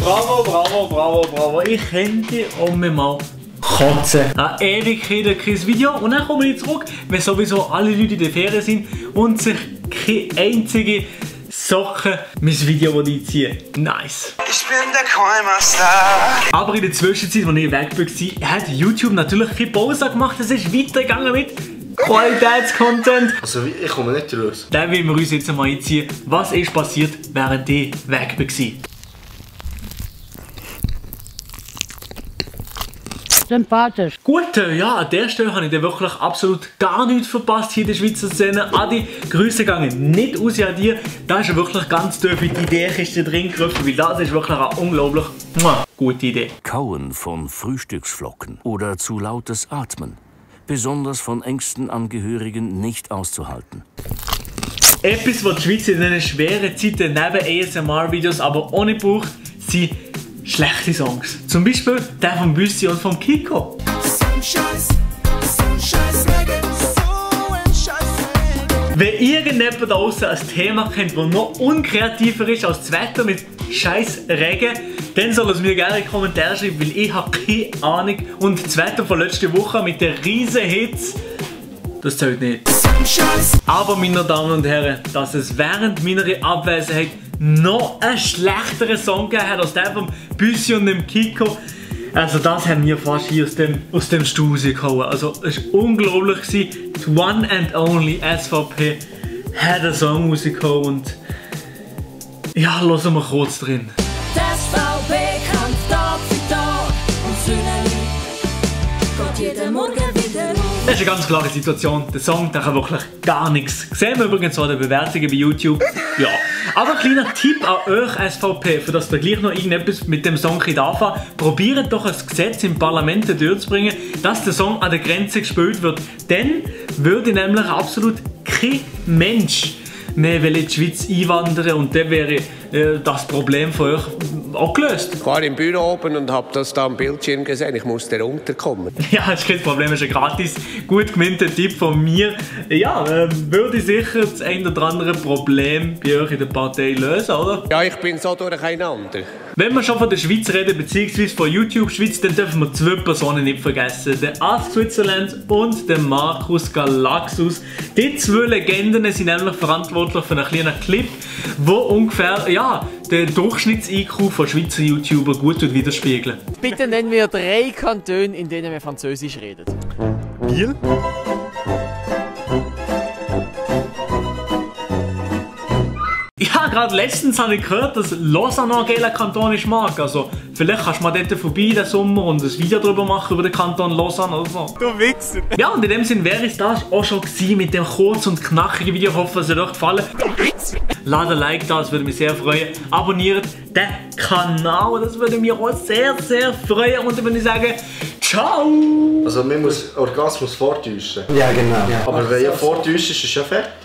Bravo, bravo, bravo, bravo. Ich könnte mal kotzen. Eine Ewigkeit kein Video und dann komme ich zurück, wenn sowieso alle Leute in der Ferien sind und sich keine einzige Socke mein Video einziehen. Nice. Ich bin der Coinmaster. Aber in der Zwischenzeit, als ich weg war, hat YouTube natürlich keine Pause gemacht. Es ist weitergegangen mit Qualitätscontent. Also ich komme nicht raus. Dann wollen wir uns jetzt mal einziehen, was ist passiert, während ich weg war. Sympathisch. Gut, ja, an der Stelle habe ich dann wirklich absolut gar nichts verpasst hier in der Schweizer Szene. Adi, Grüße gehen nicht raus an dir. Da ist ja wirklich ganz tief in die Ideekiste drin gegriffen, weil das ist wirklich eine unglaublich gute Idee. Kauen von Frühstücksflocken oder zu lautes Atmen. Besonders von engsten Angehörigen nicht auszuhalten. Etwas, was die Schweiz in diesen schweren Zeiten neben ASMR-Videos aber auch nicht braucht, sind schlechte Songs. Zum Beispiel der von Büssi und vom Kiko. Wenn irgendjemand da draußen ein Thema kennt, das noch unkreativer ist als das Wetter mit scheiß Regen, dann soll es mir gerne in die Kommentare schreiben, weil ich habe keine Ahnung. Und das Wetter von letzter Woche mit der riesen Hitze, das zählt nicht. Aber meine Damen und Herren, dass es während meiner Abwesenheit noch einen schlechteren Song gegeben hat als der von Büssi und dem Kiko. Also das haben wir fast hier aus dem Stuhl rausgehauen. Also es war unglaublich. Die One and Only SVP hat einen Song rausgehauen und ja, hören wir kurz drin. Die SVP kämpft Tag für Tag und seine Leute geht jeden Morgen wieder auf. Das ist eine ganz klare Situation. Der Song, der kann wirklich gar nichts. Sehen wir übrigens auch die Bewertungen bei YouTube. Ja. Aber ein kleiner Tipp an euch SVP, für dass ihr gleich noch irgendetwas mit dem Song anfangen könnt. Probiert doch ein Gesetz im Parlament durchzubringen, dass der Song an der Grenze gespielt wird. Dann würde nämlich absolut kein Mensch mehr in die Schweiz einwandern und dann wäre das Problem von euch auch gelöst. Ich war im Büro oben und habe das da am Bildschirm gesehen. Ich musste runterkommen. Ja, das ist kein Problem, das ist ein gratis, gut gemeinter Tipp von mir. Ja, würde sicher das ein oder andere Problem bei euch in der Partei lösen, oder? Ja, ich bin so durcheinander. Wenn wir schon von der Schweiz reden, beziehungsweise von YouTube Schweiz, dann dürfen wir zwei Personen nicht vergessen. Den Ask Switzerland und den Markus Galaxus. Die zwei Legenden sind nämlich verantwortlich für einen kleinen Clip, wo ungefähr, ja, den Durchschnitts-IQ von Schweizer YouTuber gut widerspiegeln. Bitte nennen wir 3 Kantone, in denen wir Französisch reden. Biel? Ja, gerade letztens habe ich gehört, dass Lausanne ein geiler Kanton ist, Marc. Also, vielleicht kannst du mal dort vorbei den Sommer und ein Video darüber machen, über den Kanton Lausanne oder so. Du Wichser! Ja, und in dem Sinne wäre es das auch schon gewesen mit dem kurzen und knackigen Video. Ich hoffe, es hat euch gefallen. Lasst ein Like da, das würde mich sehr freuen. Abonniert den Kanal, das würde mich auch sehr, sehr freuen. Und dann würde ich sagen, ciao! Also man muss Orgasmus vortäuschen. Ja, genau. Aber wenn ja vortäuscht ist, ist ja fertig.